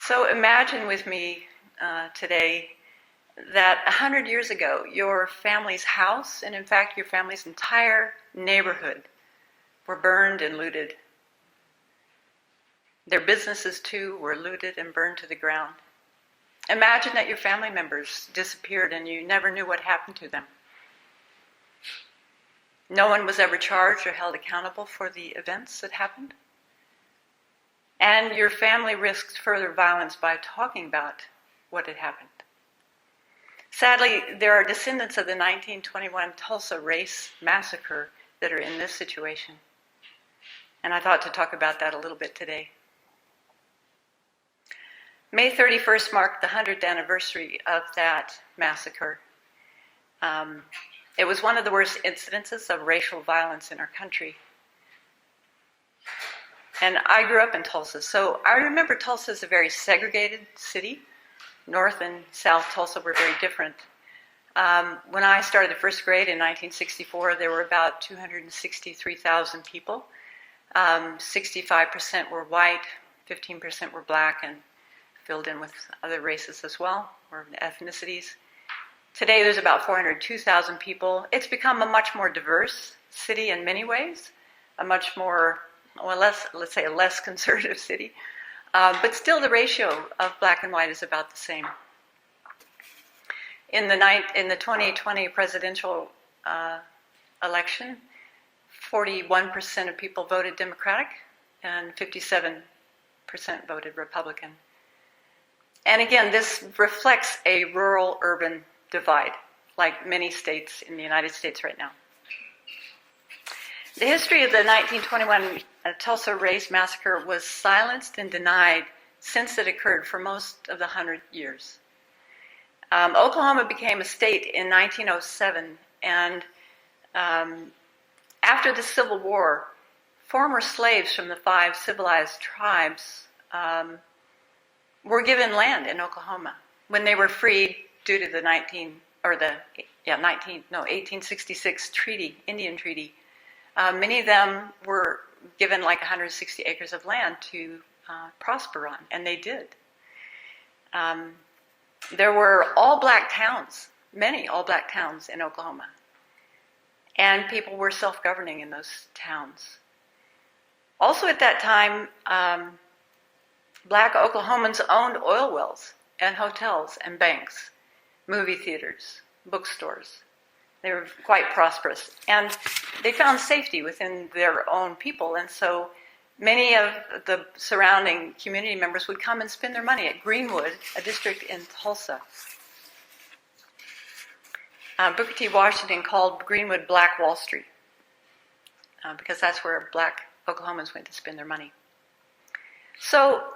So imagine with me today that 100 years ago, your family's house, and in fact your family's entire neighborhood, were burned and looted. Their businesses too were looted and burned to the ground. Imagine that your family members disappeared and you never knew what happened to them. No one was ever charged or held accountable for the events that happened. And your family risked further violence by talking about what had happened. Sadly, there are descendants of the 1921 Tulsa race massacre that are in this situation. And I thought to talk about that a little bit today. May 31st marked the 100th anniversary of that massacre. It was one of the worst incidences of racial violence in our country. And I grew up in Tulsa, so I remember Tulsa as a very segregated city. North and South Tulsa were very different. When I started the first grade in 1964, there were about 263,000 people. 65% were white, 15% were black, and filled in with other races as well, or ethnicities. Today there's about 402,000 people. It's become a much more diverse city in many ways, a much more, well, let's say a less conservative city. But still the ratio of black and white is about the same. In the 2020 presidential election, 41% of people voted Democratic and 57% voted Republican. And again, this reflects a rural-urban divide, like many states in the United States right now. The history of the 1921 Tulsa race massacre was silenced and denied since it occurred for most of the 100 years. Oklahoma became a state in 1907, and after the Civil War, former slaves from the 5 civilized tribes were given land in Oklahoma when they were freed due to the 1866 treaty, Indian Treaty. Many of them were given like 160 acres of land to prosper on, and they did. There were all-black towns, many all-black towns in Oklahoma, and people were self-governing in those towns. Also at that time, black Oklahomans owned oil wells and hotels and banks, movie theaters, bookstores. They were quite prosperous, and they found safety within their own people, and so many of the surrounding community members would come and spend their money at Greenwood, a district in Tulsa. Booker T. Washington called Greenwood Black Wall Street because that's where black Oklahomans went to spend their money. So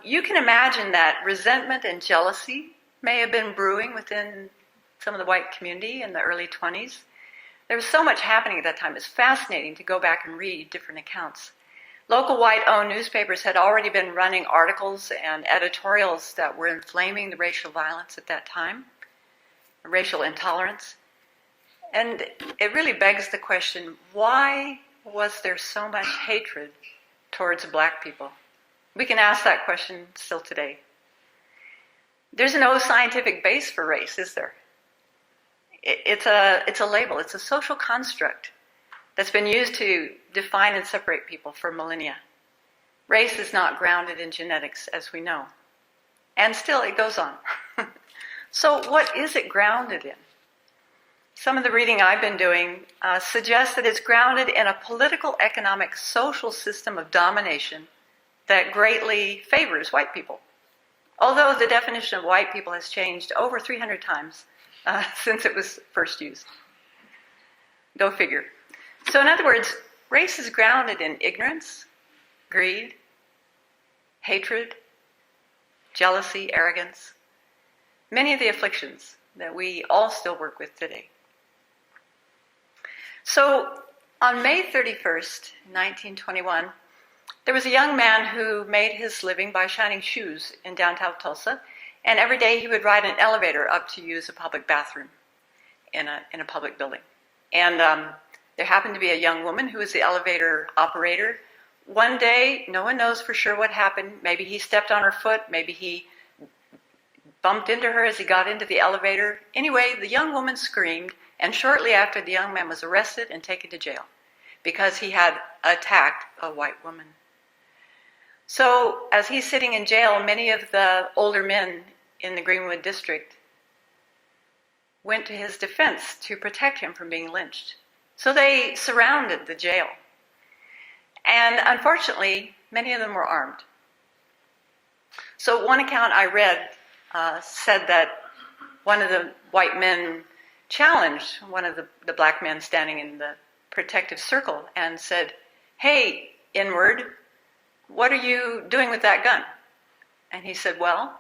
you can imagine that resentment and jealousy may have been brewing within some of the white community in the early 20s. There was so much happening at that time. It's fascinating to go back and read different accounts. Local white-owned newspapers had already been running articles and editorials that were inflaming the racial violence at that time, racial intolerance. And it really begs the question, why was there so much hatred towards black people? We can ask that question still today. There's no scientific base for race, is there? It's a label. It's a social construct that's been used to define and separate people for millennia. Race is not grounded in genetics, as we know. And still, it goes on. So what is it grounded in? Some of the reading I've been doing suggests that it's grounded in a political, economic, social system of domination that greatly favors white people. Although the definition of white people has changed over 300 times since it was first used. Go figure. So in other words, race is grounded in ignorance, greed, hatred, jealousy, arrogance, many of the afflictions that we all still work with today. So on May 31st, 1921, there was a young man who made his living by shining shoes in downtown Tulsa, and every day he would ride an elevator up to use a public bathroom in a public building. And there happened to be a young woman who was the elevator operator one day, no one knows for sure what happened. Maybe he stepped on her foot. Maybe he bumped into her as he got into the elevator. Anyway, the young woman screamed, and shortly after, the young man was arrested and taken to jail because he had attacked a white woman. So as he's sitting in jail, many of the older men in the Greenwood district went to his defense to protect him from being lynched. So they surrounded the jail. And unfortunately, many of them were armed. So one account I read said that one of the white men challenged one of the black men standing in the protective circle and said, "Hey, N-word, what are you doing with that gun?" And he said, "Well,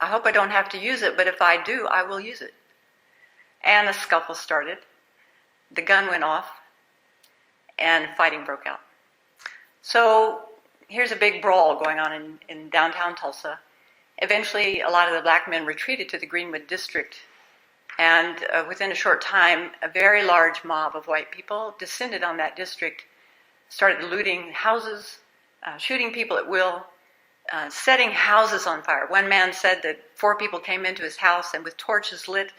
I hope I don't have to use it, but if I do, I will use it." And a scuffle started. The gun went off, and fighting broke out. So here's a big brawl going on in downtown Tulsa. Eventually, a lot of the black men retreated to the Greenwood district, and within a short time, a very large mob of white people descended on that district, started looting houses, shooting people at will, setting houses on fire. One man said that 4 people came into his house and with torches lit,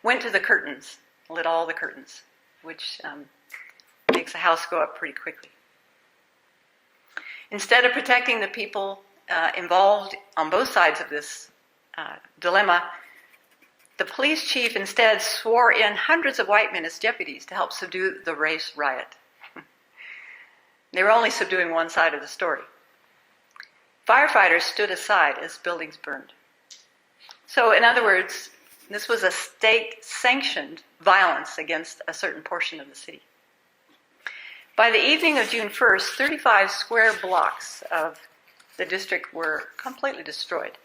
went to the curtains, lit all the curtains, which makes a house go up pretty quickly. Instead of protecting the people involved on both sides of this dilemma, the police chief instead swore in hundreds of white men as deputies to help subdue the race riot. They were only subduing one side of the story. Firefighters stood aside as buildings burned. So, in other words, this was a state-sanctioned violence against a certain portion of the city. By the evening of June 1st, 35 square blocks of the district were completely destroyed.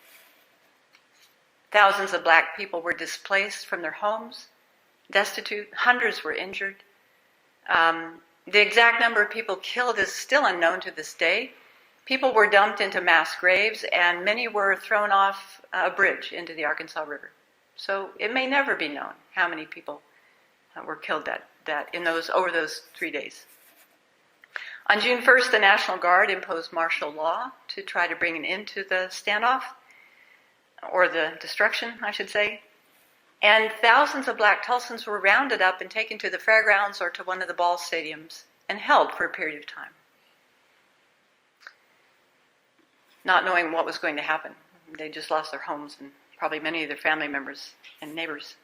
Thousands of black people were displaced from their homes, destitute. Hundreds were injured. The exact number of people killed is still unknown to this day. People were dumped into mass graves, and many were thrown off a bridge into the Arkansas River. So it may never be known how many people were killed over those 3 days. On June 1st, the National Guard imposed martial law to try to bring an end to the standoff, or the destruction, I should say. And thousands of black Tulsans were rounded up and taken to the fairgrounds or to one of the ball stadiums and held for a period of time, not knowing what was going to happen. They just lost their homes and probably many of their family members and neighbors.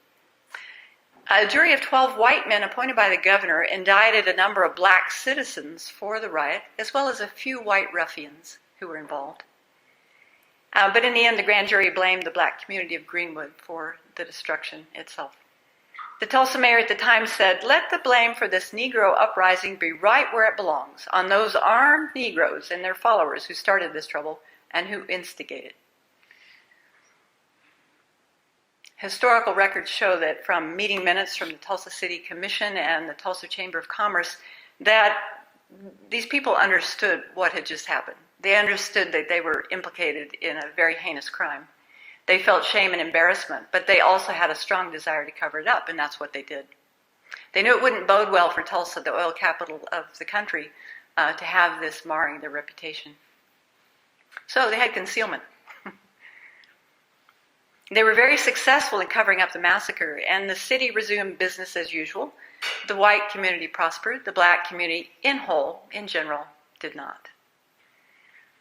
A jury of 12 white men appointed by the governor indicted a number of black citizens for the riot, as well as a few white ruffians who were involved. But in the end, the grand jury blamed the black community of Greenwood for the destruction itself. The Tulsa mayor at the time said, "Let the blame for this Negro uprising be right where it belongs, on those armed Negroes and their followers who started this trouble and who instigated." Historical records show that from meeting minutes from the Tulsa City Commission and the Tulsa Chamber of Commerce that these people understood what had just happened. They understood that they were implicated in a very heinous crime. They felt shame and embarrassment, but they also had a strong desire to cover it up, and that's what they did. They knew it wouldn't bode well for Tulsa, the oil capital of the country, to have this marring their reputation. So they had concealment. They were very successful in covering up the massacre, and the city resumed business as usual. The white community prospered. The black community, in whole, in general, did not.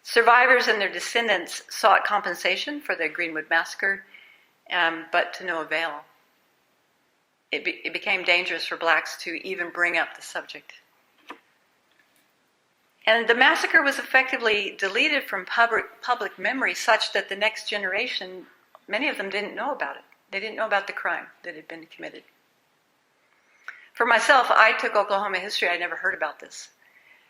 Survivors and their descendants sought compensation for the Greenwood Massacre, but to no avail. It became dangerous for blacks to even bring up the subject. And the massacre was effectively deleted from public memory such that the next generation, many of them didn't know about it. They didn't know about the crime that had been committed. For myself, I took Oklahoma history. I never heard about this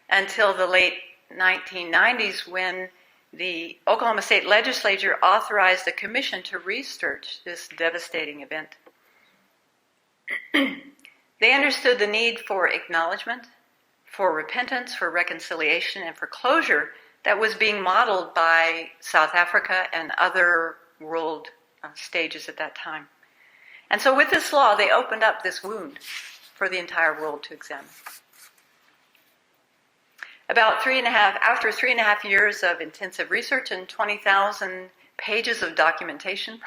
until the late 1990s when the Oklahoma State Legislature authorized a commission to research this devastating event. They understood the need for acknowledgement, for repentance, for reconciliation, and for closure that was being modeled by South Africa and other world stages at that time. And so with this law, they opened up this wound for the entire world to examine. After 3.5 years of intensive research and 20,000 pages of documentation,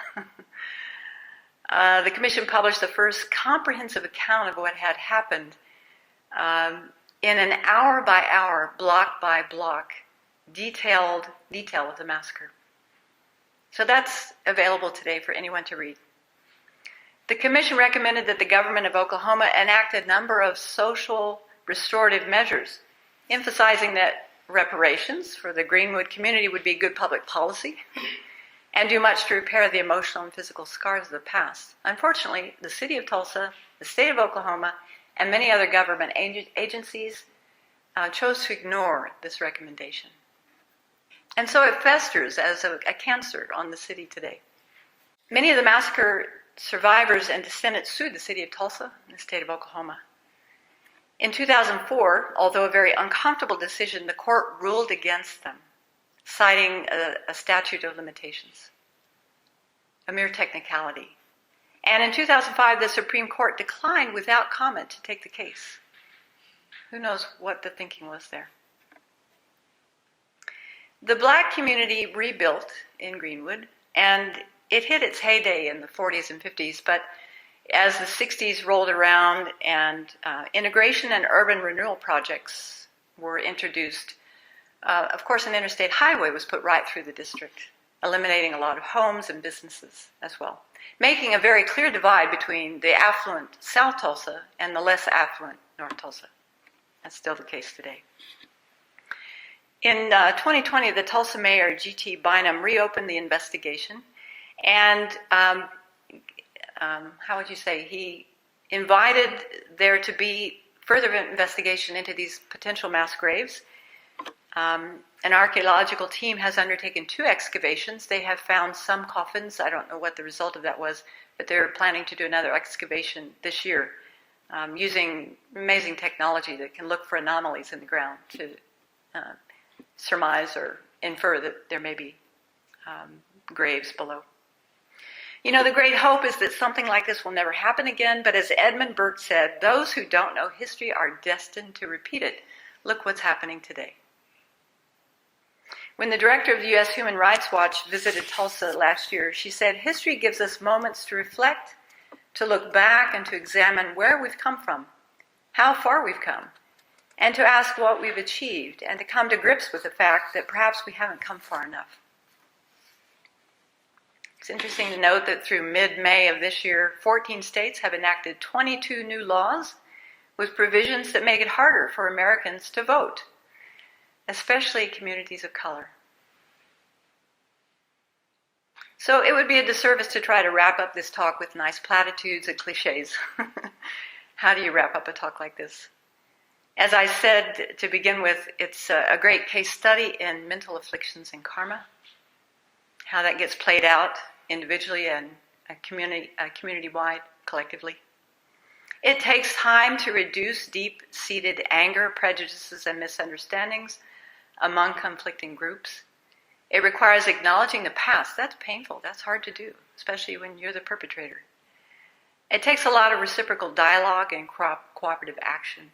the Commission published the first comprehensive account of what had happened in an hour-by-hour, block-by-block, detail of the massacre. So that's available today for anyone to read. The Commission recommended that the government of Oklahoma enact a number of social restorative measures, emphasizing that reparations for the Greenwood community would be good public policy and do much to repair the emotional and physical scars of the past. Unfortunately, the city of Tulsa, the state of Oklahoma, and many other government agencies chose to ignore this recommendation. And so it festers as a cancer on the city today. Many of the massacre survivors and descendants sued the city of Tulsa and the state of Oklahoma. In 2004, although a very uncomfortable decision, the court ruled against them, citing a statute of limitations, a mere technicality. And in 2005, the Supreme Court declined without comment to take the case. Who knows what the thinking was there? The black community rebuilt in Greenwood, and it hit its heyday in the 40s and 50s, but as the 60s rolled around and integration and urban renewal projects were introduced, of course an interstate highway was put right through the district, eliminating a lot of homes and businesses as well, making a very clear divide between the affluent South Tulsa and the less affluent North Tulsa. That's still the case today. In 2020, the Tulsa mayor, G.T. Bynum, reopened the investigation, and how would you say, he invited there to be further investigation into these potential mass graves. An archaeological team has undertaken 2 excavations. They have found some coffins. I don't know what the result of that was, but they're planning to do another excavation this year using amazing technology that can look for anomalies in the ground to surmise or infer that there may be graves below. You know, the great hope is that something like this will never happen again, but as Edmund Burke said, those who don't know history are destined to repeat it. Look what's happening today. When the director of the U.S. Human Rights Watch visited Tulsa last year, she said, history gives us moments to reflect, to look back, and to examine where we've come from, how far we've come, and to ask what we've achieved, and to come to grips with the fact that perhaps we haven't come far enough. It's interesting to note that through mid-May of this year, 14 states have enacted 22 new laws with provisions that make it harder for Americans to vote, especially communities of color. So it would be a disservice to try to wrap up this talk with nice platitudes and cliches. How do you wrap up a talk like this? As I said to begin with, it's a great case study in mental afflictions and karma, how that gets played out individually and community-wide, collectively. It takes time to reduce deep-seated anger, prejudices, and misunderstandings among conflicting groups. It requires acknowledging the past. That's painful. That's hard to do, especially when you're the perpetrator. It takes a lot of reciprocal dialogue and cooperative action.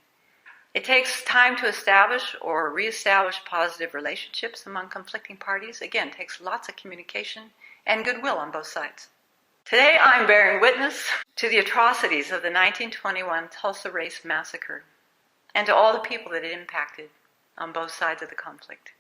It takes time to establish or reestablish positive relationships among conflicting parties. Again, it takes lots of communication and goodwill on both sides. Today, I'm bearing witness to the atrocities of the 1921 Tulsa Race Massacre and to all the people that it impacted on both sides of the conflict.